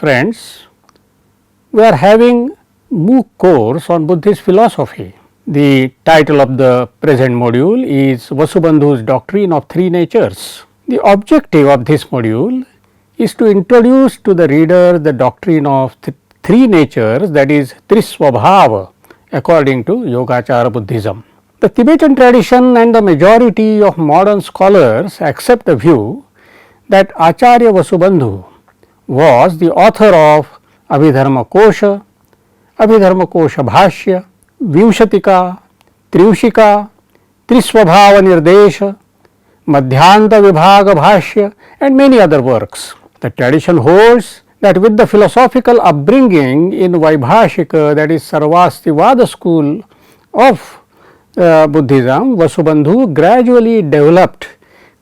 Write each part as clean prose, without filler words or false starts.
friends, we are having MOOC course on Buddhist philosophy. The title of the present module is Vasubandhu's Doctrine of Three Natures. The objective of this module is to introduce to the reader the doctrine of three natures, that is Trisvabhava, according to Yogacara Buddhism. The Tibetan tradition and the majority of modern scholars accept the view that Acharya Vasubandhu was the author of Abhidharma Kosha, Abhidharma Kosha Bhashya, Vimshatika, Trivshika, Trisvabhava Nirdesha, Madhyanta Vibhaga Bhashya and many other works. The tradition holds that with the philosophical upbringing in Vaibhashika, that is Sarvastivada school of Buddhism, Vasubandhu gradually developed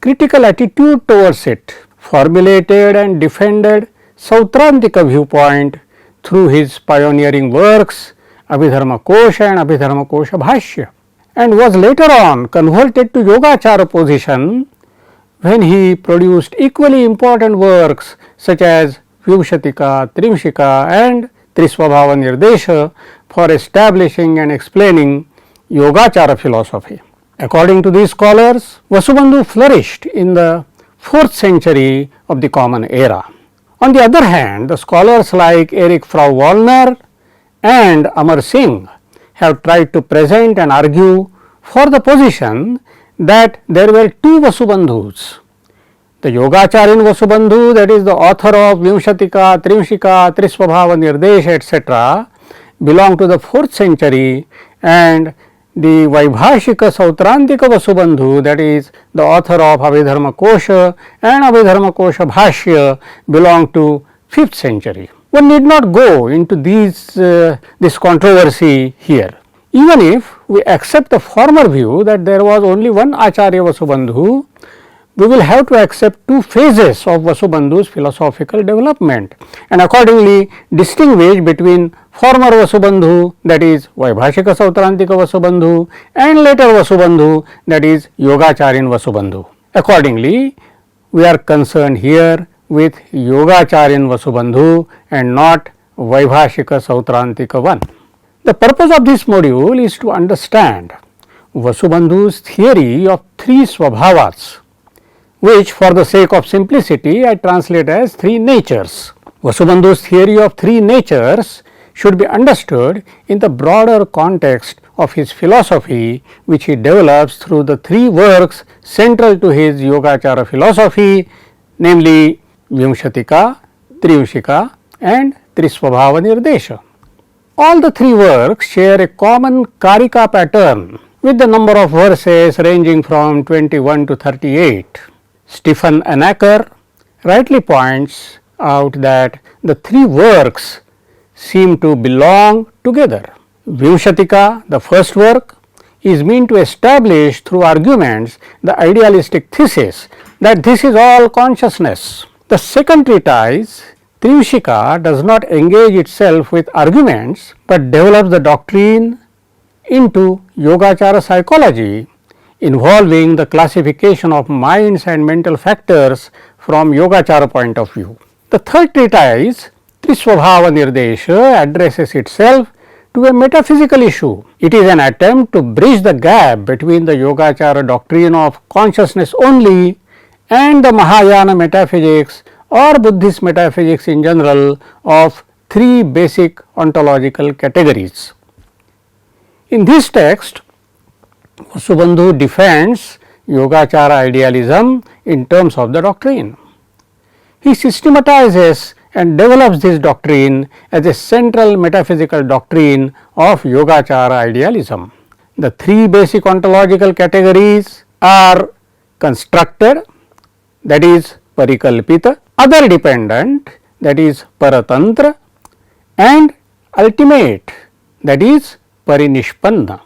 critical attitude towards it, formulated and defended Sautrantika viewpoint through his pioneering works Abhidharma Kosha and Abhidharma Kosha Bhashya, and was later on converted to Yogacara position when he produced equally important works such as Vimshatika, Trimshika and Trisvabhava Nirdesha for establishing and explaining Yogacara philosophy. According to these scholars, Vasubandhu flourished in the 4th century of the Common Era. On the other hand, the scholars like Erich Frau Wallner and Amar Singh have tried to present and argue for the position that there were two Vasubandhus. The Yogacharin Vasubandhu, that is the author of Vimshatika, Trimshika, Trisvabhava Nirdesha etc., belonged to the 4th century, and the Vaibhashika Sautrantika Vasubandhu, that is the author of Abhidharma Kosha and Abhidharma Kosha Bhashya, belonged to 5th century. One need not go into this controversy here. Even if we accept the former view that there was only one Acharya Vasubandhu, we will have to accept two phases of Vasubandhu's philosophical development and accordingly distinguish between former Vasubandhu, that is Vaibhashika Sautrantika Vasubandhu, and later Vasubandhu, that is Yogacharin Vasubandhu. Accordingly, we are concerned here with Yogacharin Vasubandhu and not Vaibhashika Sautrantika one. The purpose of this module is to understand Vasubandhu's theory of three Swabhavas, which for the sake of simplicity I translate as three natures. Vasubandhu's theory of three natures should be understood in the broader context of his philosophy, which he develops through the three works central to his Yogacara philosophy, namely Vimshatika, Trivshika and Trisvabhava Nirdesha. All the three works share a common Karika pattern with the number of verses ranging from 21 to 38. Stephen Anacker rightly points out that the three works seem to belong together. Vimshatika, the first work, is meant to establish through arguments the idealistic thesis that this is all consciousness. The second treatise, Trivshika, does not engage itself with arguments but develops the doctrine into Yogacara psychology, involving the classification of minds and mental factors from Yogacara point of view. The third treatise, Trisvabhava Nirdesha, addresses itself to a metaphysical issue. It is an attempt to bridge the gap between the Yogacara doctrine of consciousness only and the Mahayana metaphysics or Buddhist metaphysics in general of three basic ontological categories. In this text, Vasubandhu defends Yogacara idealism in terms of the doctrine. He systematizes and develops this doctrine as a central metaphysical doctrine of Yogacara idealism. The three basic ontological categories are constructed, that is Parikalpita, other dependent, that is Paratantra, and ultimate, that is Parinishpanna.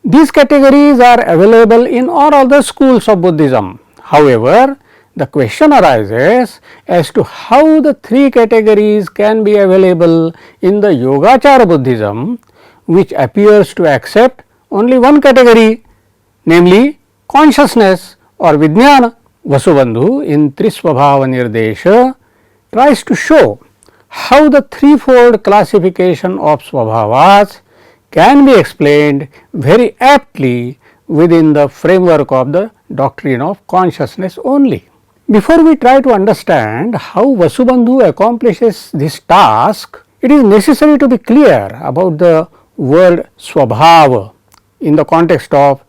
These categories are available in all other schools of Buddhism. However, the question arises as to how the three categories can be available in the Yogacara Buddhism, which appears to accept only one category, namely consciousness or Vijnana. Vasubandhu in Trisvabhava Nirdesha tries to show how the threefold classification of swabhavas can be explained very aptly within the framework of the doctrine of consciousness only. Before we try to understand how Vasubandhu accomplishes this task, it is necessary to be clear about the word swabhava in the context of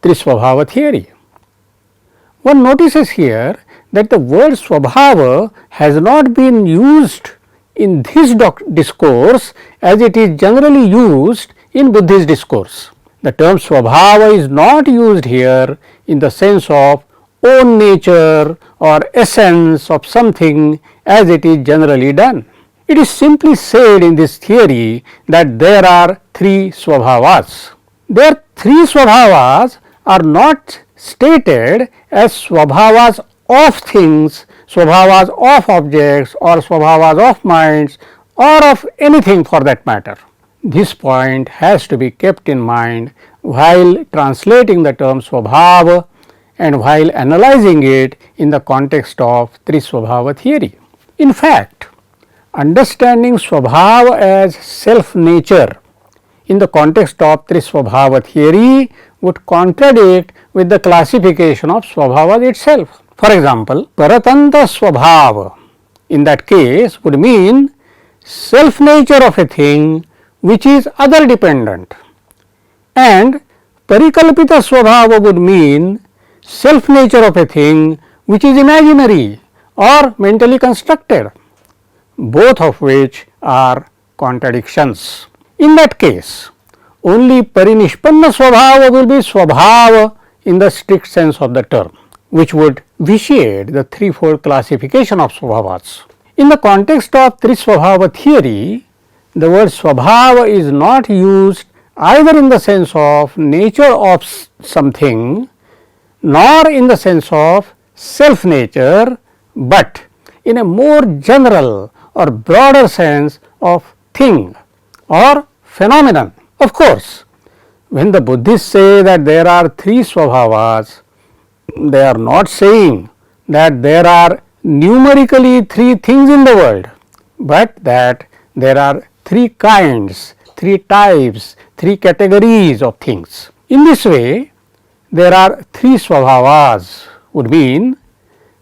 Trisvabhava theory. One notices here that the word swabhava has not been used in this discourse as it is generally used in Buddhist discourse. The term swabhava is not used here in the sense of own nature or essence of something as it is generally done. It is simply said in this theory that there are three swabhavas. Their three swabhavas are not stated as swabhavas of things, swabhavas of objects or swabhavas of minds or of anything for that matter. This point has to be kept in mind while translating the term swabhava and while analyzing it in the context of Trisvabhava theory. In fact, understanding swabhava as self nature in the context of Trisvabhava theory would contradict with the classification of swabhava itself. For example, paratanta swabhava in that case would mean self nature of a thing which is other dependent, and parikalpita swabhava would mean self nature of a thing which is imaginary or mentally constructed, both of which are contradictions. In that case, only parinishpanna swabhava will be swabhava in the strict sense of the term, which would vitiate the threefold classification of swabhavas. In the context of Trisvabhava theory, the word swabhava is not used either in the sense of nature of something nor in the sense of self nature, but in a more general or broader sense of thing or phenomenon. Of course, when the Buddhists say that there are three swabhavas, they are not saying that there are numerically three things in the world, but that there are three kinds, three types, three categories of things. In this way, there are three swabhavas would mean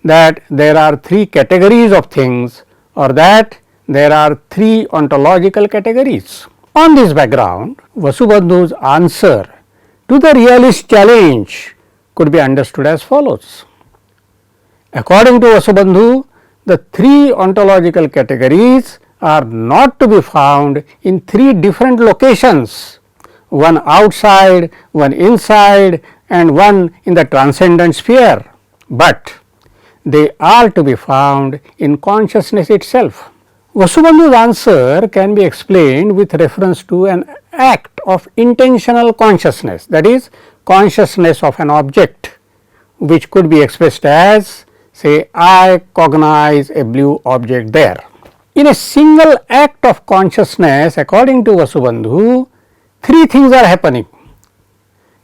that there are three categories of things or that there are three ontological categories. On this background, Vasubandhu's answer to the realist challenge could be understood as follows. According to Vasubandhu, the three ontological categories are not to be found in three different locations, one outside, one inside and one in the transcendent sphere, but they are to be found in consciousness itself. Vasubandhu's answer can be explained with reference to an act of intentional consciousness, that is, consciousness of an object, which could be expressed as, say, I cognize a blue object there. In a single act of consciousness, according to Vasubandhu, three things are happening,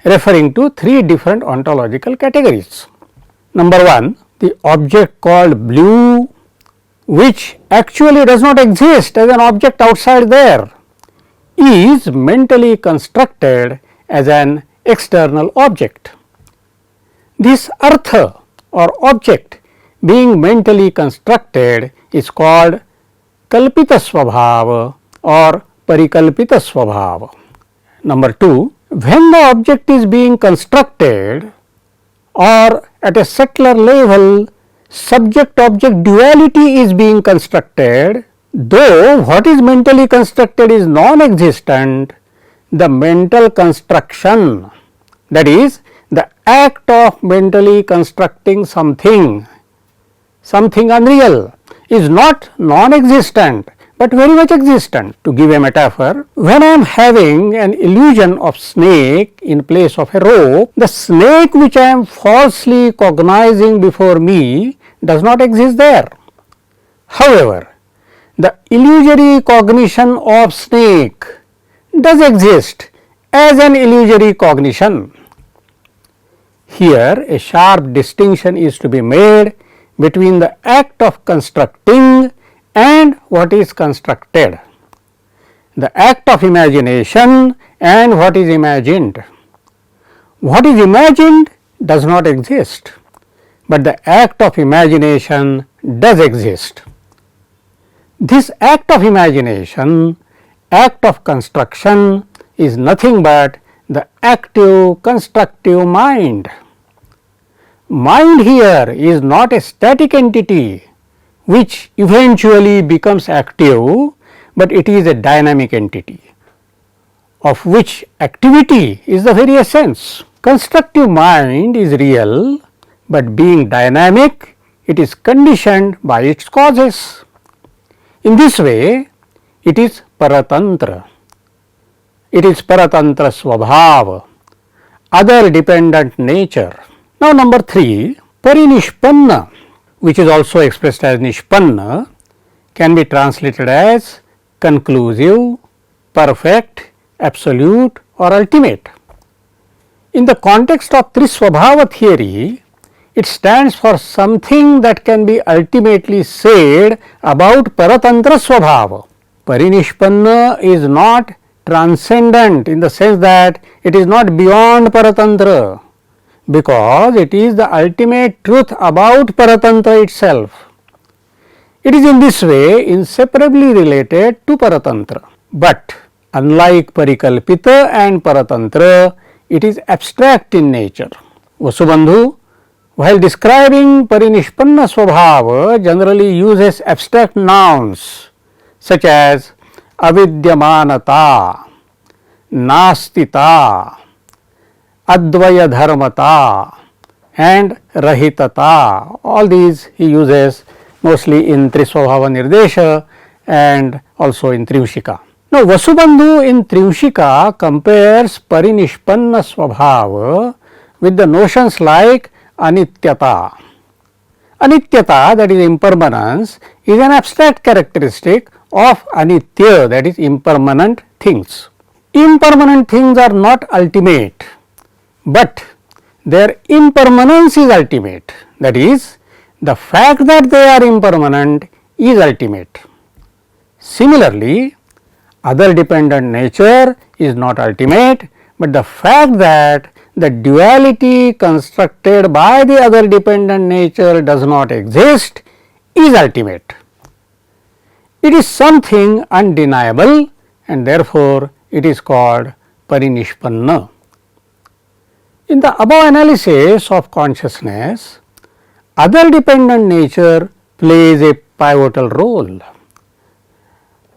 referring to three different ontological categories. Number one, the object called blue, which actually does not exist as an object outside there, is mentally constructed as an external object. This artha or object being mentally constructed is called kalpita swabhava or parikalpita swabhava. Number two, when the object is being constructed or at a subtler level subject object duality is being constructed, though what is mentally constructed is non-existent, the mental construction, that is, the act of mentally constructing something unreal, is not non-existent but very much existent. To give a metaphor, when I am having an illusion of snake in place of a rope, the snake which I am falsely cognizing before me does not exist there. However, the illusory cognition of snake does exist as an illusory cognition. Here a sharp distinction is to be made between the act of constructing and what is constructed, the act of imagination and what is imagined. What is imagined does not exist, but the act of imagination does exist. This act of imagination, act of construction, is nothing but the active constructive mind. Mind here is not a static entity which eventually becomes active, but it is a dynamic entity of which activity is the very essence. Constructive mind is real, but being dynamic, it is conditioned by its causes. In this way, it is paratantra. It is paratantra swabhava, other dependent nature. Now, number 3, parinishpanna, which is also expressed as nishpanna, can be translated as conclusive, perfect, absolute or ultimate. In the context of Trisvabhava theory, it stands for something that can be ultimately said about Paratantra Swabhava. Parinishpanna is not transcendent in the sense that it is not beyond Paratantra, because it is the ultimate truth about Paratantra itself. It is in this way inseparably related to Paratantra, but unlike Parikalpita and Paratantra, it is abstract in nature. Vasubandhu, while describing Parinishpanna Swabhava, generally uses abstract nouns such as avidyamanata, nastita, advaya dharmata and rahitata. All these he uses mostly in Trisvabhava Nirdesha and also in Trivshika. Now, Vasubandhu in Trivshika compares Parinishpanna Swabhava with the notions like anityata. Anityata, that is impermanence, is an abstract characteristic of anitya, that is impermanent things. Impermanent things are not ultimate, but their impermanence is ultimate, that is, the fact that they are impermanent is ultimate. Similarly, other dependent nature is not ultimate, but the fact that the duality constructed by the other dependent nature does not exist is ultimate. It is something undeniable and therefore it is called parinishpanna. In the above analysis of consciousness, other dependent nature plays a pivotal role.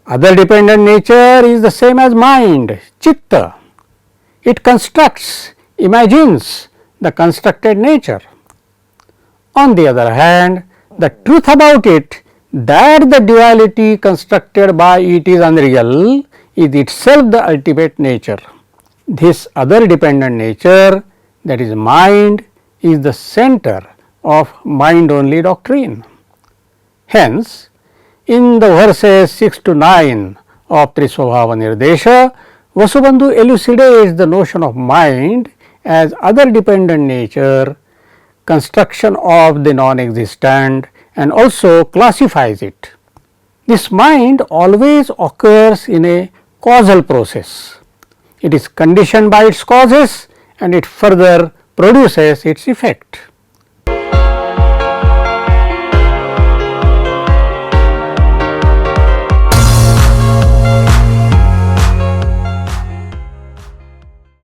Other dependent nature is the same as mind, chitta. It constructs, imagines the constructed nature. On the other hand, the truth about it, that the duality constructed by it is unreal, is itself the ultimate nature. This other dependent nature, that is mind, is the center of mind only doctrine. Hence, in the verses 6 to 9 of Trisvabhava Nirdesha, Vasubandhu elucidates the notion of mind as other dependent nature, construction of the non-existent, and also classifies it. This mind always occurs in a causal process. It is conditioned by its causes and it further produces its effect.